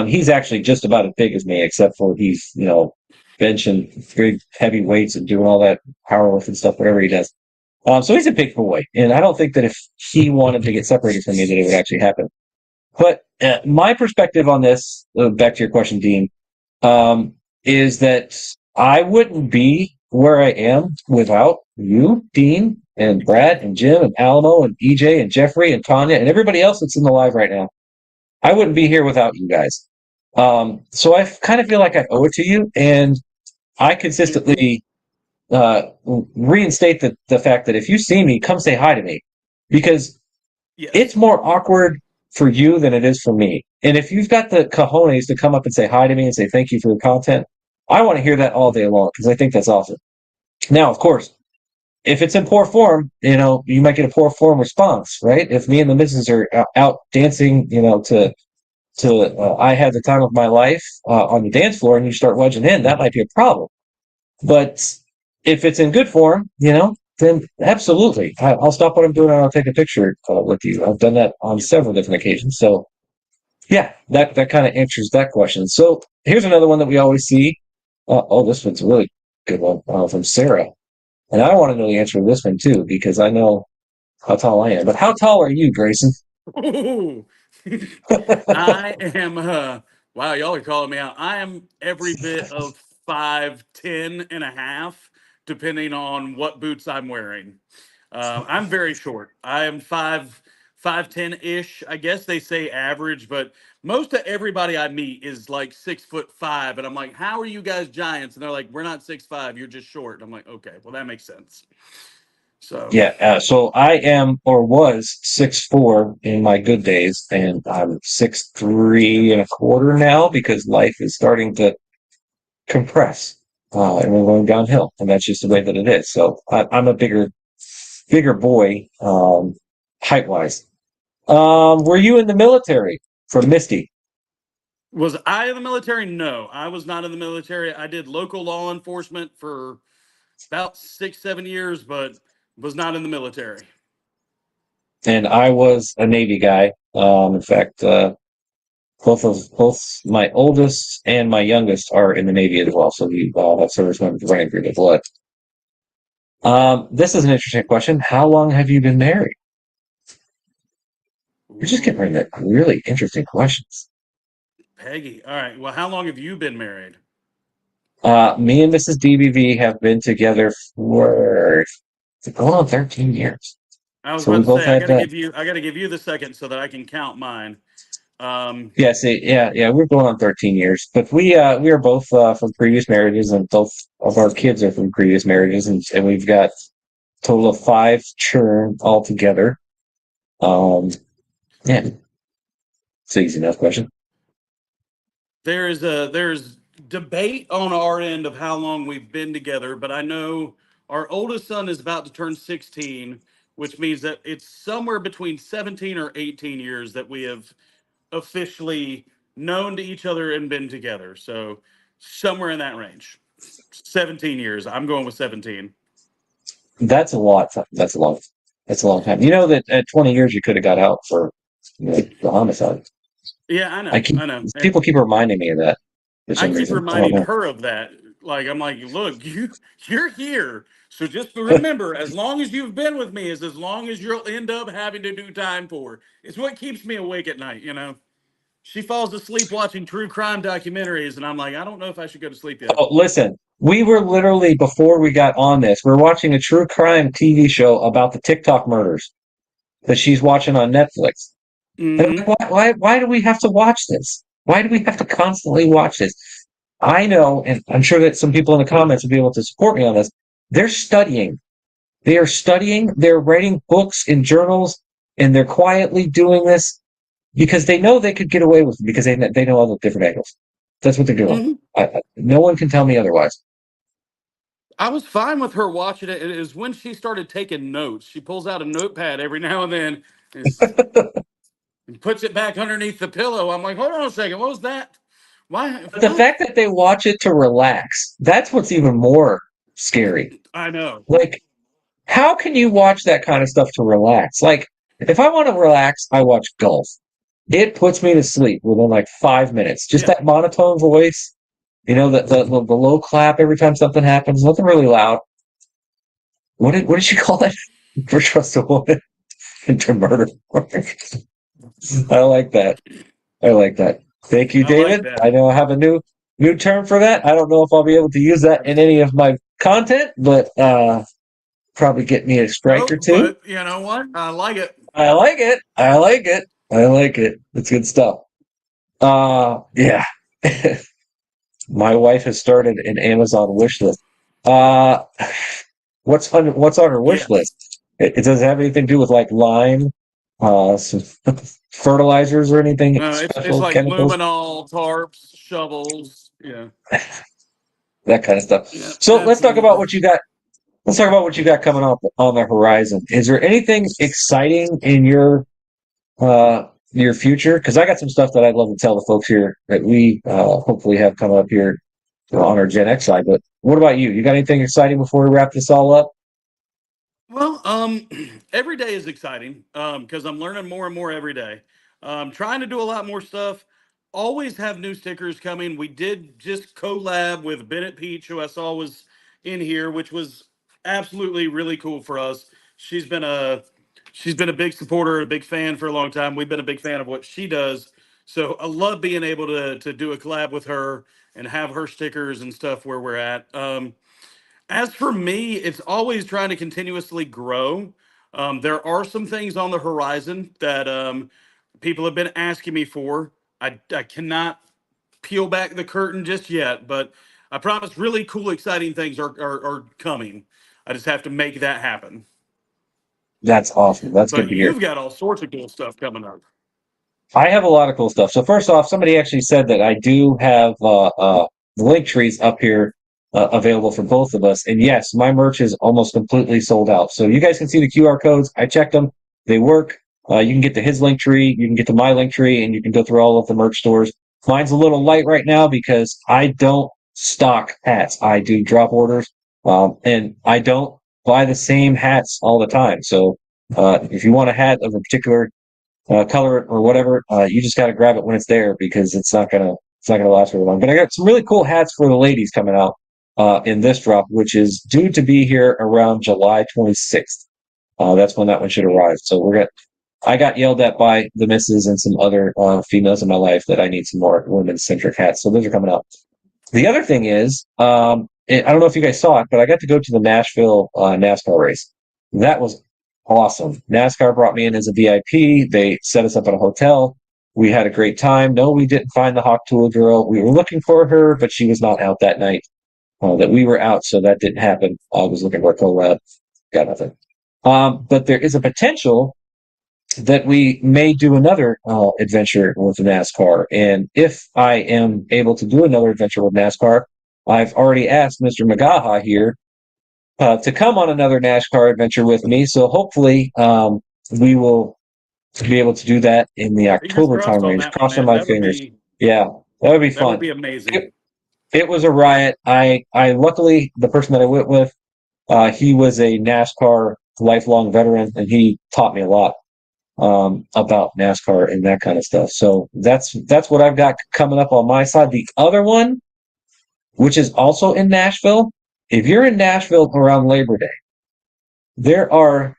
he's actually just about as big as me, except for he's, benching big heavy weights and doing all that powerlifting stuff, whatever he does. So he's a big boy, and I don't think that if he wanted to get separated from me, that it would actually happen. But my perspective on this, back to your question, Dean, is that I wouldn't be where I am without you, Dean, and Brad, Exactly. and Jim, and Alamo, and EJ, and Jeffrey, and Tanya, and everybody else that's in the live right now. I wouldn't be here without you guys. So I kind of feel like I owe it to you, and I Mhm. consistently reinstate the fact that if you see me, come say hi to me, because it's Yes. more awkward for you than it is for me. And if you've got the cojones to come up and say hi to me and say thank you for the content, I want to hear that all day long because I think that's awesome. Now, of course, if it's in poor form, you might get a poor form response, right? If me and the missus are out dancing, to I had the time of my life on the dance floor, and you start wedging in, that might be a problem. But if it's in good form, then absolutely, I'll stop what I'm doing and I'll take a picture with you. I've done that on Yep. several different occasions. So yeah, that kind of answers that question. So here's another one that we always see. Oh, this one's a really good one from Sarah. And I want to know the answer to this one too, because I know how tall I am. But how tall are you, Grayson? Ooh. I am wow, y'all are calling me out. I am every bit of 5'10" and a half, depending on what boots I'm wearing. I'm very short. I am 5'10" ish. I guess they say average, but most of everybody I meet is like 6'5", and I'm like, how are you guys giants? And they're like, we're not 6'5", you're just short. I'm like, okay, well that makes sense. So Yeah, so I am or was 6'4" in my good days, and I'm 6'3" and a quarter now because life is starting to compress, and we're going downhill, and that's just the way that it is. So I'm a bigger boy, height wise. Were you in the military from Misty? was I in the military? No, I was not in the military. I did local law enforcement for about 6, 7 years, but was not in the military. And I was a Navy guy. In fact, both my oldest and my youngest are in the Navy as well. So we all have service members running through the blood. This is an interesting question. How long have you been married? You're just getting Ooh, into really interesting questions. Peggy. All right. Well, how long have you been married? Me and Mrs. DBV have been together for going on 13 years. I was So about we to both say had that. I got to give you the second so that I can count mine. Um, Yeah, see, yeah, we're going on 13 years. But we are both from previous marriages, and both of our kids are from previous marriages, and we've got a total of five children altogether. Um, yeah, it's an easy enough question. there's debate on our end of how long we've been together, but I know our oldest son is about to turn 16, which means that it's somewhere between 17 or 18 years that we have officially known to each other and been together. So somewhere in that range. 17 years. I'm going with 17. That's a lot. That's a long. That's a long time. You know that at 20 years you could have got out for the homicide. Yeah, I know. And People keep reminding me of that for I some keep reason. I don't reminding know. her of that. Like I'm like, look, you're here. So just remember, as long as you've been with me is as long as you'll end up having to do time for. It's what keeps me awake at night, you know. She falls asleep watching true crime documentaries, and I'm like, I don't know if I should go to sleep yet. Oh, listen, we were literally before we got on this, we are watching a true crime TV show about the TikTok murders that she's watching on Netflix. And I'm Mm-hmm. like, why do we have to watch this? Why do we have to constantly watch this? I know, and I'm sure that some people in the comments will be able to support me on this. They're studying. They are studying. They're writing books in journals, and they're quietly doing this because they know they could get away with it because they know all the different angles. That's what they're doing. Mm-hmm. No one can tell me otherwise. I was fine with her watching it. It is when she started taking notes. She pulls out a notepad every now and then and puts it back underneath the pillow. I'm like, hold on a second. What was that? Why? But the What? fact that they watch it to relax, that's what's even more scary. I know. Like, how can you watch that kind of stuff to relax? Like, if I want to relax, I watch golf. It puts me to sleep within like 5 minutes. Just Yeah. that monotone voice, the low clap every time something happens, nothing really loud. What did she call it? For trust a woman into murder. I like that. I like that. Thank you, I like David. I that. know I have a new term for that. I don't know if I'll be able to use that in any of my content, but probably get me a strike or Nope. two. But you know what? I like it. I like it. I like it. I like it. It's good stuff. Yeah. My wife has started an Amazon wish list. Uh, what's on her wish Yes. list? Does it have anything to do with like lime, some fertilizers or anything It's special, like chemicals, luminol, tarps, shovels. Yeah. that kind of stuff. Yeah. So let's talk about Absolutely. what you got. Let's talk about what you got coming up on the horizon. Is there anything exciting in your future? Because I got some stuff that I'd love to tell the folks here that we hopefully have come up here on our Gen X side. But what about you? You got anything exciting before we wrap this all up? Well, every day is exciting because I'm learning more and more every day. Trying to do a lot more stuff. Always have new stickers coming. We did just collab with Bennett Peach, who I saw was in here, which was absolutely really cool for us. She's been a she's been a big supporter, a big fan for a long time. We've been a big fan of what she does. So I love being able to do a collab with her and have her stickers and stuff where we're at. As for me, it's always trying to continuously grow. There are some things on the horizon that people have been asking me for. I cannot peel back the curtain just yet, but I promise really cool, exciting things are coming. I just have to make that happen. That's awesome. That's good But to hear. you've got all sorts of cool stuff coming up. I have a lot of cool stuff. So first off, somebody actually said that I do have the link trees up here available for both of us. And yes, my merch is almost completely sold out. So you guys can see the QR codes. I checked them; they work. You can get to his link tree, you can get to my link tree, and you can go through all of the merch stores. Mine's a little light right now because I don't stock hats. I do drop orders, and I don't buy the same hats all the time. So if you want a hat of a particular color it or whatever. You just got to grab it when it's there because it's not gonna last very long. But I got some really cool hats for the ladies coming out in this drop, which is due to be here around July 26th. That's when that one should arrive. So I got yelled at by the missus and some other females in my life that I need some more women centric hats. So those are coming out. The other thing is, I don't know if you guys saw it, but I got to go to the Nashville NASCAR race. That was awesome. NASCAR brought me in as a VIP. They set us up at a hotel. We had a great time. No, we didn't find the Hawk Tuah girl. We were looking for her, but she was not out that night. That we were out, so that didn't happen. I was looking for a collab. Got nothing. But there is a potential that we may do another adventure with NASCAR. And if I am able to do another adventure with NASCAR, I've already asked Mr. Mcgaha here to come on another NASCAR adventure with me. So hopefully we will be able to do that in the Fingers October time crossed on range. that one, Crossing man. my fingers. Yeah, that would be fun. Amazing. It was a riot. I luckily the person that I went with, he was a NASCAR lifelong veteran, and he taught me a lot about NASCAR and that kind of stuff. So that's what I've got coming up on my side. The other one, which is also in Nashville, if you're in Nashville around Labor Day, there are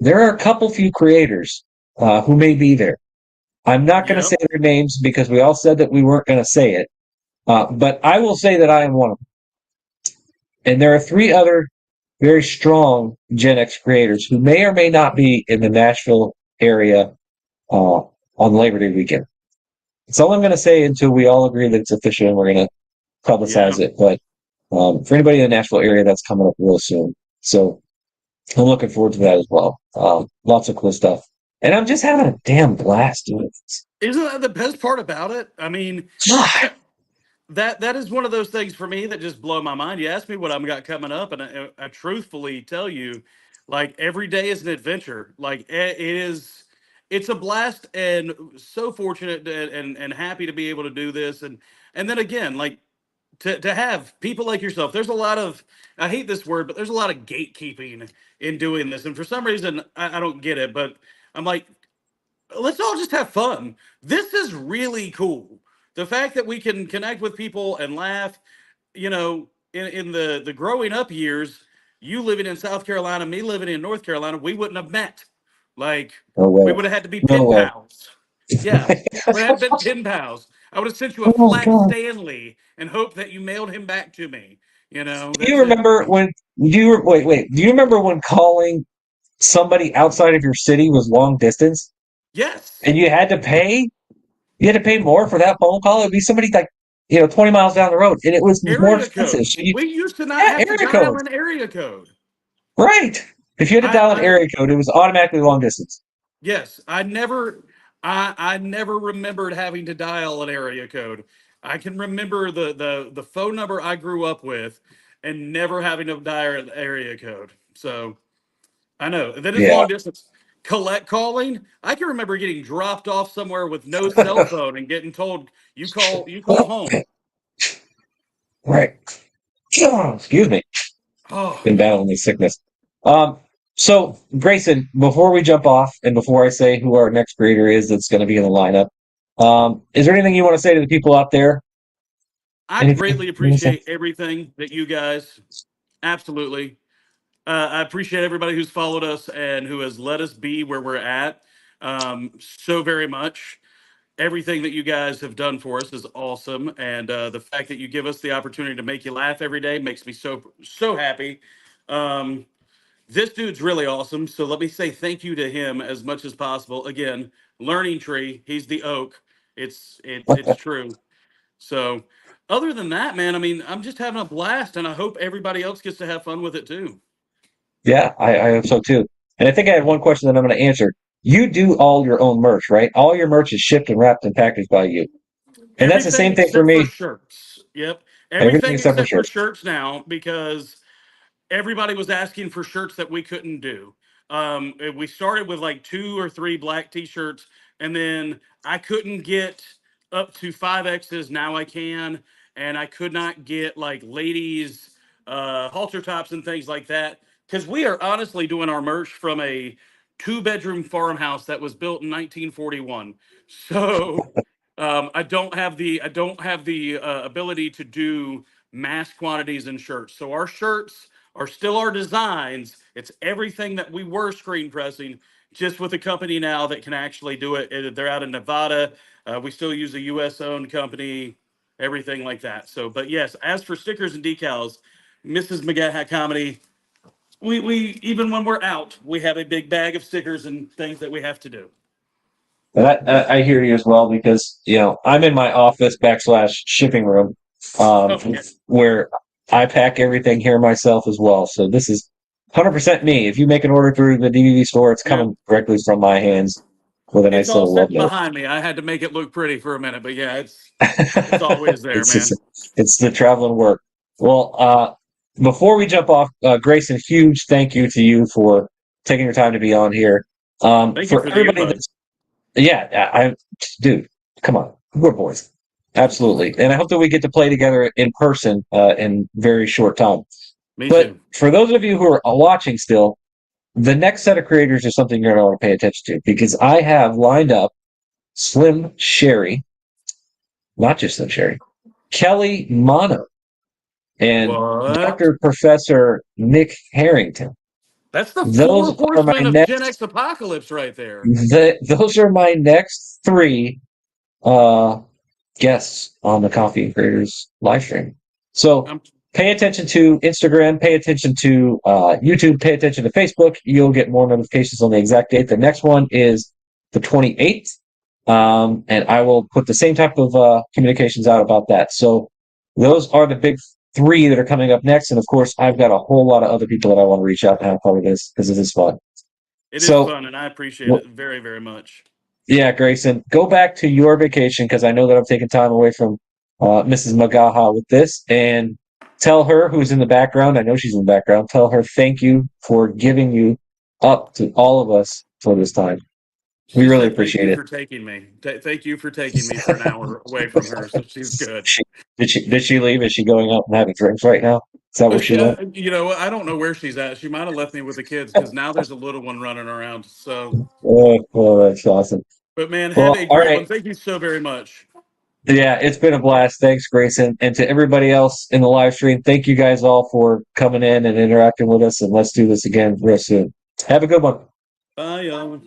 a couple few creators who may be there. I'm not going to Yep. say their names because we all said that we weren't going to say it, but I will say that I am one of them. And there are three other very strong Gen X creators who may or may not be in the Nashville area on Labor Day weekend. That's all I'm going to say until we all agree that it's official and we're going to publicize Yeah. it. But for anybody in the Nashville area, that's coming up real soon. So I'm looking forward to that as well. Lots of cool stuff. And I'm just having a damn blast doing this. Isn't that the best part about it? I mean, that is one of those things for me that just blow my mind. You ask me what I've got coming up, and I truthfully tell you, like every day is an adventure. Like it is, it's a blast, and so fortunate and happy to be able to do this. And then again, like to have people like yourself. There's a lot of, I hate this word, but there's a lot of gatekeeping in doing this, and for some reason I don't get it. But I'm like, let's all just have fun. This is really cool. The fact that we can connect with people and laugh, in the growing up years, you living in South Carolina, me living in North Carolina, we wouldn't have met. Like No we way. would have had to be No pen way. pals. Yeah, would have been pen pals. I would have sent you a Oh, flat God. Stanley and hoped that you mailed him back to me. Do you That's it. remember when wait, do you remember when calling somebody outside of your city was long distance Yes. and you had to pay? You had to pay more for that phone call. It'd be somebody like 20 miles down the road, and it was more Area expensive. code. So you, We used to not yeah, have to area dial code, an area code. right? If you had to I, dial an I area code, it was automatically long distance. yes, I never remembered having to dial an area code. I can remember the phone number I grew up with and never having to dial an area code. So I know that is Yeah, long distance. Collect calling. I can remember getting dropped off somewhere with no cell phone and getting told you call home. right. Oh, excuse me. Oh, Been battling this sickness. Um, so Grayson, before we jump off, and before I say who our next creator is that's going to be in the lineup, is there anything you want to say to the people out there? I Anything greatly you want to say? appreciate everything that you guys absolutely. I appreciate everybody who's followed us and who has let us be where we're at so very much. Everything that you guys have done for us is awesome, and the fact that you give us the opportunity to make you laugh every day makes me so happy. Um, this dude's really awesome, so let me say thank you to him as much as possible. Again, learning tree, he's the oak. It's true. So, other than that, man, I mean, I'm just having a blast, and I hope everybody else gets to have fun with it too. Yeah, I hope so too. And I think I had one question that I'm going to answer. You do all your own merch, right? All your merch is shipped and wrapped and packaged by you. And that's the Everything same thing for except for me. shirts. Yep. Everything Everything except for except for shirts. shirts now because everybody was asking for shirts that we couldn't do. We started with like 2 or 3 black t-shirts, and then I couldn't get up to 5X's. Now I can, and I could not get like ladies halter tops and things like that because we are honestly doing our merch from a 2-bedroom farmhouse that was built in 1941. So I don't have the ability to do mass quantities in shirts. So our shirts are still our designs. It's everything that we were screen pressing, just with a company now that can actually do it. They're out in Nevada. We still use a U.S. owned company, everything like that. So, but yes, as for stickers and decals, Mrs. Mcgaha Comedy, we even when we're out, we have a big bag of stickers and things that we have to do. And I hear you as well because I'm in my office backslash shipping room, um, Oh, yeah. where I pack everything here myself as well. So this is 100% me. If you make an order through the DVD store, it's Yeah. coming directly from my hands with a It's nice all little sitting logo. behind me. I had to make it look pretty for a minute, but yeah, it's always there, It's just man. it's the traveling work. Well, before we jump off, Grayson, huge thank you to you for taking your time to be on here. Thank you For for the everybody invite. that's yeah, dude, come on, we're boys, absolutely, and I hope that we get to play together in person in very short time. Me But too. for those of you who are watching still, the next set of creators is something you're going to want to pay attention to because I have lined up Slim Sherry, not just Slim Sherry, Kelly Mono, and What? Dr. Professor Nick Harrington. That's the Those four are my horsemen of Gen next. X apocalypse right there. Those are my next three uh, guests on the Coffee and Creators live stream. So Um, pay attention to Instagram, pay attention to YouTube, pay attention to Facebook. You'll get more notifications on the exact date. The next one is the 28th. And I will put the same type of communications out about that. So those are the big three that are coming up next. And of course, I've got a whole lot of other people that I want to reach out and have part of this because this is fun. it is So, fun, and I appreciate it very, very much. yeah, Grayson, go back to your vacation because I know that I'm taking time away from Mrs. Mcgaha with this, and tell her who's in the background. I know she's in the background. Tell her thank you for giving you up to all of us for this time. We She really said, "Thank appreciate you it. for taking me. Thank you for taking me for an hour away from her." So she's good. She, did she leave? Is she going out and having drinks right now? Is that where she went? I don't know where she's at. She might have left me with the kids because now there's a little one running around. So, Oh, that's awesome. but man, have Well, a all great right. one. Thank you so very much. Yeah, it's been a blast. Thanks, Grayson. And to everybody else in the live stream, thank you guys all for coming in and interacting with us. And let's do this again real soon. Have a good one. Bye, y'all.